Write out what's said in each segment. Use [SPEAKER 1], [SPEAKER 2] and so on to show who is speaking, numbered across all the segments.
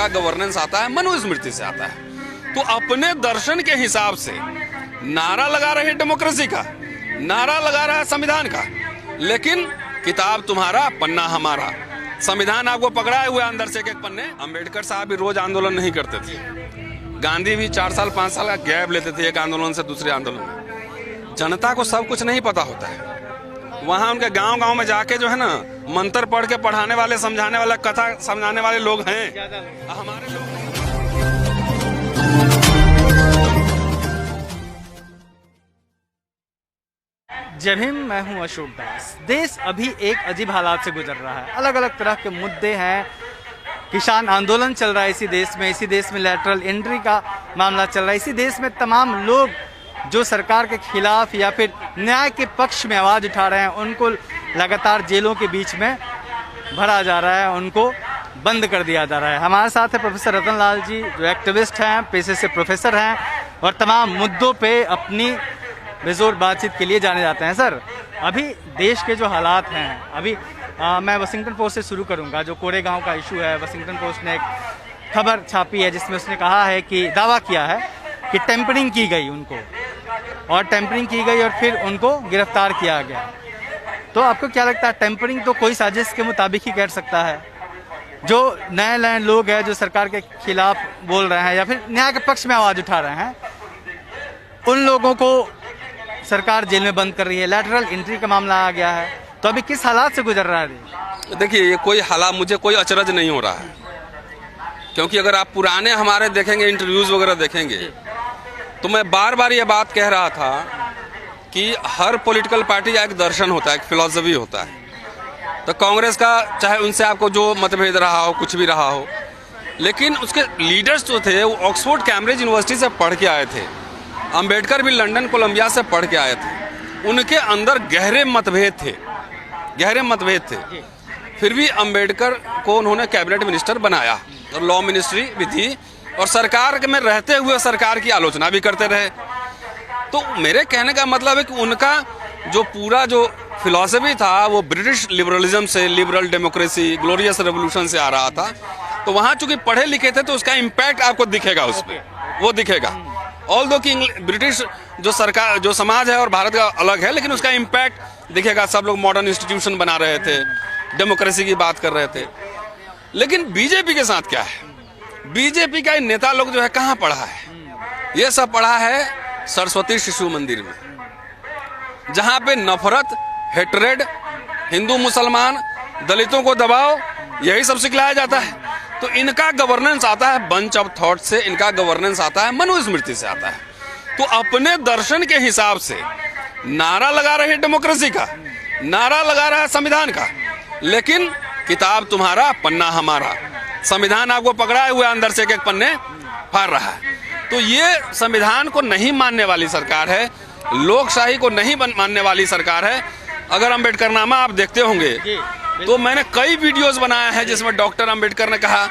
[SPEAKER 1] इनका गवर्नेंस आता है मनुस्मृति से आता है। तो अपने दर्शन के हिसाब से नारा लगा रहे डेमोक्रेसी का, नारा लगा रहा है संविधान का, लेकिन किताब तुम्हारा पन्ना हमारा, संविधान आपको पकड़ाए हुए अंदर से एक पन्ने। अंबेडकर साहब भी रोज आंदोलन नहीं करते थे, गांधी भी 4 साल 5 साल का गैप लेते थे एक आंदोलन से दूसरे आंदोलन में। जनता को सब कुछ नहीं पता होता है। वहां उनके गांव में जाके जो है ना मंत्र पढ़ के पढ़ाने वाले, समझाने वाले, कथा समझाने वाले लोग हैं, हमारे लोग नहीं।
[SPEAKER 2] जय भीम, मैं हूं अशोक दास। देश अभी एक अजीब हालात से गुजर रहा है। अलग अलग तरह के मुद्दे हैं। किसान आंदोलन चल रहा है इसी देश में लैटरल एंट्री का मामला चल रहा है इसी देश में। तमाम लोग जो सरकार के खिलाफ या फिर न्याय के पक्ष में आवाज़ उठा रहे हैं, उनको लगातार जेलों के बीच में भरा जा रहा है, उनको बंद कर दिया जा रहा है। हमारे साथ है प्रोफेसर रतन लाल जी, जो एक्टिविस्ट हैं, पेशे से प्रोफेसर हैं और तमाम मुद्दों पे अपनी बेजोर बातचीत के लिए जाने जाते हैं। सर, अभी देश के जो हालात हैं, अभी मैं वाशिंगटन पोस्ट से शुरू करूंगा। जो कोरेगांव का इशू है, वाशिंगटन पोस्ट ने एक खबर छापी है जिसमें उसने कहा है कि दावा किया है कि टेम्परिंग की गई उनको, और टेम्परिंग की गई और फिर उनको गिरफ्तार किया गया। तो आपको क्या लगता है, टेम्परिंग तो कोई साजिश के मुताबिक ही कर सकता है? जो नए लोग हैं जो सरकार के खिलाफ बोल रहे हैं या फिर न्याय के पक्ष में आवाज़ उठा रहे हैं, उन लोगों को सरकार जेल में बंद कर रही है। लैटरल एंट्री का मामला आ गया है। तो अभी किस हालात से गुजर रहा है?
[SPEAKER 1] देखिए, ये कोई हालात मुझे कोई अचरज नहीं हो रहा है, क्योंकि अगर आप पुराने हमारे देखेंगे, इंटरव्यूज वगैरह देखेंगे, तो मैं बार बार ये बात कह रहा था कि हर पॉलिटिकल पार्टी का एक दर्शन होता है, एक फिलॉसफी होता है। तो कांग्रेस का चाहे उनसे आपको जो मतभेद रहा हो, कुछ भी रहा हो, लेकिन उसके लीडर्स जो थे वो ऑक्सफोर्ड कैम्ब्रिज यूनिवर्सिटी से पढ़ के आए थे। अंबेडकर भी लंदन कोलंबिया से पढ़ के आए थे। उनके अंदर गहरे मतभेद थे, फिर भी अंबेडकर को उन्होंने कैबिनेट मिनिस्टर बनाया और लॉ मिनिस्ट्री भी थी, और सरकार में रहते हुए सरकार की आलोचना भी करते रहे। तो मेरे कहने का मतलब है कि उनका जो पूरा जो फिलॉसफी था वो ब्रिटिश लिबरलिज्म से, लिबरल डेमोक्रेसी, ग्लोरियस रेवोल्यूशन से आ रहा था। तो वहाँ चूंकि पढ़े लिखे थे तो उसका इम्पैक्ट आपको दिखेगा, उस पर वो दिखेगा। ऑल्दो कि ब्रिटिश जो सरकार, जो समाज है और भारत का अलग है, लेकिन उसका इम्पैक्ट दिखेगा। सब लोग मॉडर्न इंस्टीट्यूशन बना रहे थे, डेमोक्रेसी की बात कर रहे थे। लेकिन बीजेपी के साथ क्या है? बीजेपी का नेता लोग जो है कहाँ पढ़ा है? ये सब पढ़ा है सरस्वती शिशु मंदिर में, जहाँ पे नफरत, हेटरेड, हिंदू मुसलमान, दलितों को दबाओ, यही सब सिखलाया जाता है। तो इनका गवर्नेंस आता है बंच ऑफ थॉट से, इनका गवर्नेंस आता है मनुस्मृति से आता है। तो अपने दर्शन के हिसाब से नारा लगा रहे डेमोक्रेसी का, नारा लगा रहा है संविधान का, लेकिन किताब तुम्हारा पन्ना हमारा, संविधान आपको पकड़ाए हुए अंदर से एक पन्ने फाड़ रहा है। तो ये संविधान को नहीं मानने वाली सरकार है, लोकशाही को नहीं मानने वाली सरकार है। अगर अम्बेडकर नामा आप देखते होंगे तो मैंने कई वीडियोस बनाए हैं जिसमें डॉक्टर अम्बेडकर ने कहा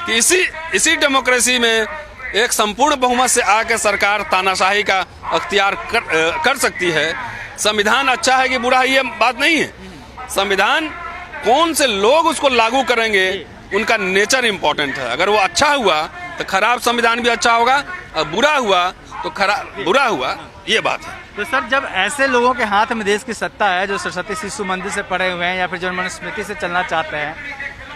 [SPEAKER 1] कि इसी डेमोक्रेसी में एक संपूर्ण बहुमत से आके सरकार तानाशाही का अख्तियार कर सकती है। संविधान अच्छा है कि बुरा है, ये बात नहीं है। संविधान कौन से लोग उसको लागू करेंगे, उनका नेचर इंपॉर्टेंट है। अगर वो अच्छा हुआ तो खराब संविधान भी अच्छा होगा, और बुरा हुआ तो बुरा हुआ, ये बात है।
[SPEAKER 2] तो सर, जब ऐसे लोगों के हाथ में देश की सत्ता है जो सरस्वती शिशु मंदिर से पढ़े हुए हैं या फिर जो मनुस्मृति से चलना चाहते हैं,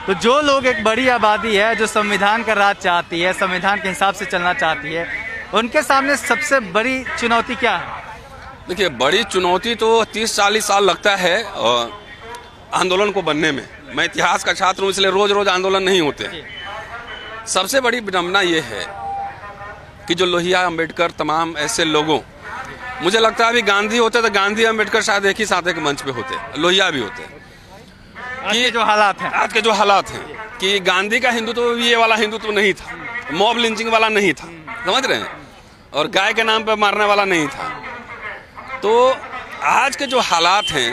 [SPEAKER 2] तो जो लोग, एक बड़ी आबादी है जो संविधान का राज चाहती है, संविधान के हिसाब से चलना चाहती है, उनके सामने सबसे बड़ी चुनौती क्या है?
[SPEAKER 1] देखिए, बड़ी चुनौती तो 30-40 साल लगता है आंदोलन को बनने में। मैं इतिहास का छात्र हूँ, इसलिए रोज रोज आंदोलन नहीं होते। सबसे बड़ी विडंबना ये है कि जो लोहिया, अम्बेडकर, तमाम ऐसे लोगों, मुझे लगता है अभी गांधी होते तो गांधी अम्बेडकर शायद एक ही साथ एक मंच पे होते, लोहिया भी होते।
[SPEAKER 2] आज के जो हालात हैं
[SPEAKER 1] कि गांधी का हिंदुत्व ये वाला हिंदुत्व नहीं था, मॉब लिंचिंग वाला नहीं था, समझ रहे हैं, और गाय के नाम पे मारने वाला नहीं था। तो आज के जो हालात हैं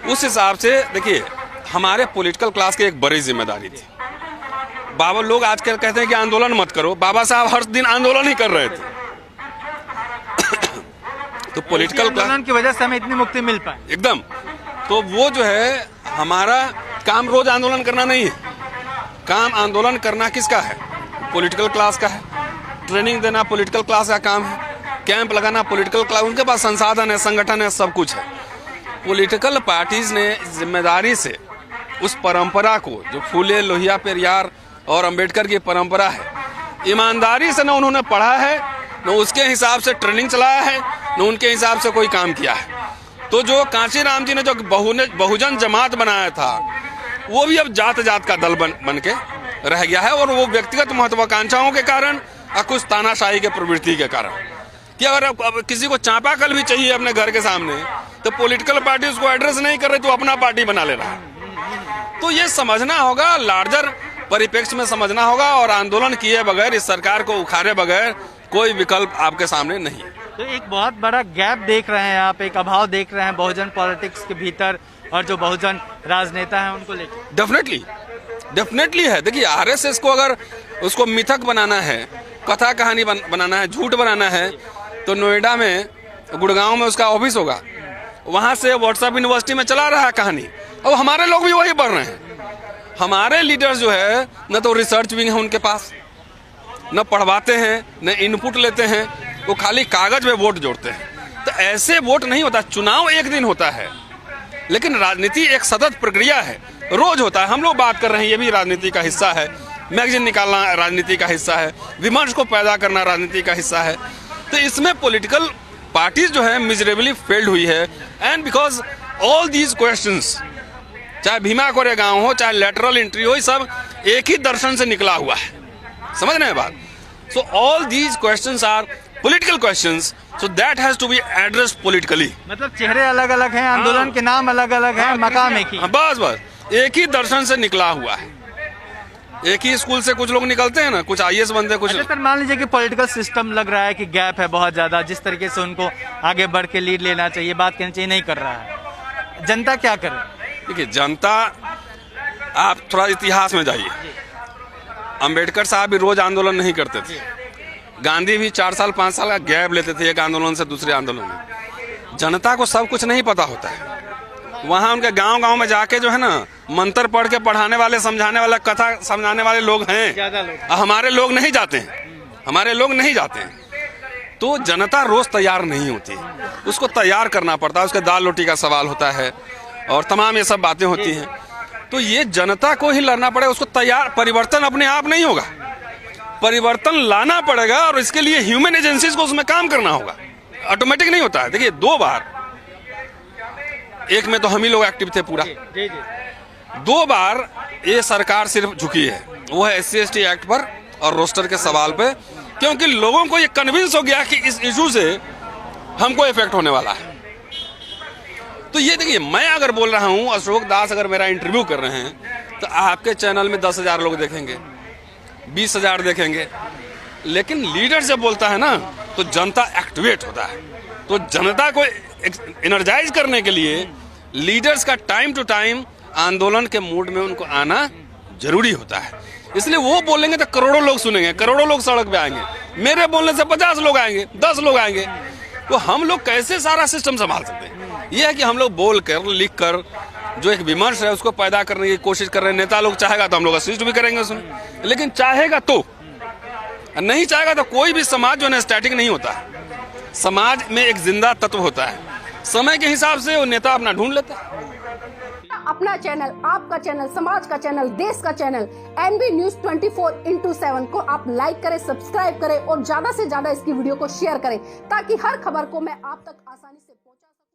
[SPEAKER 1] उस हिसाब से देखिए, हमारे पॉलिटिकल क्लास की एक बड़ी जिम्मेदारी थी। बाबा लोग आजकल कहते हैं कि आंदोलन मत करो, बाबा साहब हर दिन आंदोलन ही कर रहे थे। तो पॉलिटिकल
[SPEAKER 2] आंदोलन की वजह से हमें इतनी मुक्ति मिल पाए एकदम।
[SPEAKER 1] तो वो जो है, हमारा काम रोज आंदोलन करना नहीं है, काम आंदोलन करना किसका है? पॉलिटिकल क्लास का है। ट्रेनिंग देना पॉलिटिकल क्लास का काम है। कैंप लगाना पॉलिटिकल क्लास, उनके पास संसाधन है, संगठन है, सब कुछ है। पॉलिटिकल पार्टीज ने जिम्मेदारी से उस परंपरा को, जो फूले, लोहिया, पेरियार और अंबेडकर की परंपरा है, ईमानदारी से न उन्होंने पढ़ा है, न उसके हिसाब से ट्रेनिंग चलाया है, न उनके हिसाब से कोई काम किया है। तो जो कांशीराम जी ने जो बहुजन जमात बनाया था, वो भी अब जात जात का दल बन के रह गया है। और वो व्यक्तिगत महत्वाकांक्षाओं के कारण और कुछ तानाशाही के प्रवृत्ति के कारण, कि अगर अब किसी को चापाकल भी चाहिए अपने घर के सामने, तो पॉलिटिकल पार्टी उसको एड्रेस नहीं कर रही, तो अपना पार्टी बना ले रहा है। तो ये समझना होगा, लार्जर परिप्रेक्ष्य में समझना होगा, और आंदोलन किए बगैर, इस सरकार को उखाड़े बगैर कोई विकल्प आपके सामने नहीं है।
[SPEAKER 2] तो एक बहुत बड़ा गैप देख रहे हैं आप, एक अभाव देख रहे हैं बहुजन पॉलिटिक्स के भीतर और जो बहुजन राजनेता हैं उनको लेकर।
[SPEAKER 1] डेफिनेटली है। देखिए, आरएसएस को अगर उसको मिथक बनाना है, कथा कहानी बनाना है, झूठ बनाना है, तो नोएडा में, गुड़गांव में उसका ऑफिस होगा। वहां से व्हाट्सएप यूनिवर्सिटी में चला रहा है कहानी। अब हमारे लोग भी वही पढ़ रहे हैं। हमारे लीडर्स जो है, न तो रिसर्च विंग है उनके पास, न पढ़वाते हैं, न इनपुट लेते हैं, वो खाली कागज में वोट जोड़ते हैं। तो ऐसे वोट नहीं होता। चुनाव एक दिन होता है, लेकिन राजनीति एक सतत प्रक्रिया है, रोज होता है। हम लोग बात कर रहे हैं, ये भी राजनीति का हिस्सा है। मैगजीन निकालना राजनीति का हिस्सा है, विमर्श को पैदा करना राजनीति का हिस्सा है। तो इसमें पॉलिटिकल पार्टीज जो है मिजरेबली फेल्ड हुई है। And because all these questions, चाहे भीमा कोरेगांव हो, चाहे लेटरल एंट्री हो, ये सब एक ही दर्शन से निकला हुआ है। समझ रहे हैं बात? So all these questions are political questions, so that has to be addressed politically.
[SPEAKER 2] मतलब चेहरे अलग अलग हैं, आंदोलन के नाम अलग अलग हैं, मकाम एक ही।
[SPEAKER 1] बस एक ही दर्शन से निकला हुआ है। एक ही स्कूल से कुछ लोग निकलते हैं ना, कुछ आईएएस बनते हैं, कुछ।
[SPEAKER 2] अच्छा सर, मान लीजिए कि पॉलिटिकल सिस्टम लग रहा है कि गैप है बहुत ज्यादा, जिस तरीके से उनको आगे बढ़ के लीड लेना चाहिए, बात करनी चाहिए, नहीं कर रहा है। जनता क्या करे?
[SPEAKER 1] देखिए, जनता, आप थोड़ा इतिहास में जाइए। अंबेडकर साहब भी रोज आंदोलन नहीं करते थे। गांधी भी 4 साल 5 साल का गैप लेते थे एक आंदोलन से दूसरे आंदोलन में। जनता को सब कुछ नहीं पता होता है। वहाँ उनके गांव में जाके जो है ना, मंत्र पढ़ के पढ़ाने वाले, समझाने वाला, कथा समझाने वाले लोग हैं
[SPEAKER 2] ज्यादा लोग।
[SPEAKER 1] हमारे लोग नहीं जाते हैं। हमारे लोग नहीं जाते हैं। तो जनता रोज तैयार नहीं होती है, उसको तैयार करना पड़ता है। उसके दाल रोटी का सवाल होता है और तमाम ये सब बातें होती हैं। तो ये जनता को ही लड़ना पड़ेगा, उसको तैयार। परिवर्तन अपने आप नहीं होगा, परिवर्तन लाना पड़ेगा, और इसके लिए ह्यूमन एजेंसीज को उसमें काम करना होगा। ऑटोमेटिक नहीं होता है। देखिए, 2 बार, एक में तो हम ही लोग एक्टिव थे पूरा। 2 बार ये सरकार सिर्फ झुकी है, वो है SC/ST एक्ट पर और रोस्टर के सवाल पे, क्योंकि लोगों को ये कन्विंस हो गया कि इस इशू से हमको इफेक्ट होने वाला है। तो ये देखिए, मैं अगर बोल रहा हूं, अशोक दास अगर मेरा इंटरव्यू कर रहे हैं, तो आपके चैनल में 10,000 लोग देखेंगे, 20,000 देखेंगे। लेकिन लीडर जब बोलता है ना, तो जनता एक्टिवेट होता है। तो जनता को एनर्जाइज करने के लिए लीडर्स का टाइम टू टाइम आंदोलन के मूड में उनको आना जरूरी होता है। इसलिए वो बोलेंगे तो करोड़ों लोग सुनेंगे, करोड़ों लोग सड़क पे आएंगे। मेरे बोलने से 50 लोग आएंगे, 10 लोग आएंगे। तो हम लोग कैसे सारा सिस्टम संभाल सकते हैं? यह है कि हम लोग बोल कर, लिख कर, जो एक विमर्श है उसको पैदा करने की कोशिश कर रहे हैं। नेता लोग चाहेगा तो हम लोग असिस्ट भी करेंगे उसमें, लेकिन चाहेगा तो, नहीं चाहेगा तो कोई भी समाज जो है स्टैटिक नहीं होता है। समाज में एक जिंदा तत्व होता है। समय के हिसाब से वो नेता अपना ढूंढ लेता है।
[SPEAKER 3] अपना चैनल, आपका चैनल, समाज का चैनल, देश का चैनल NB News 24/7 को आप लाइक करें, सब्सक्राइब करें और ज्यादा से ज्यादा इसकी वीडियो को शेयर करें, ताकि हर खबर को मैं आप तक आसानी से पहुंचा सकूं।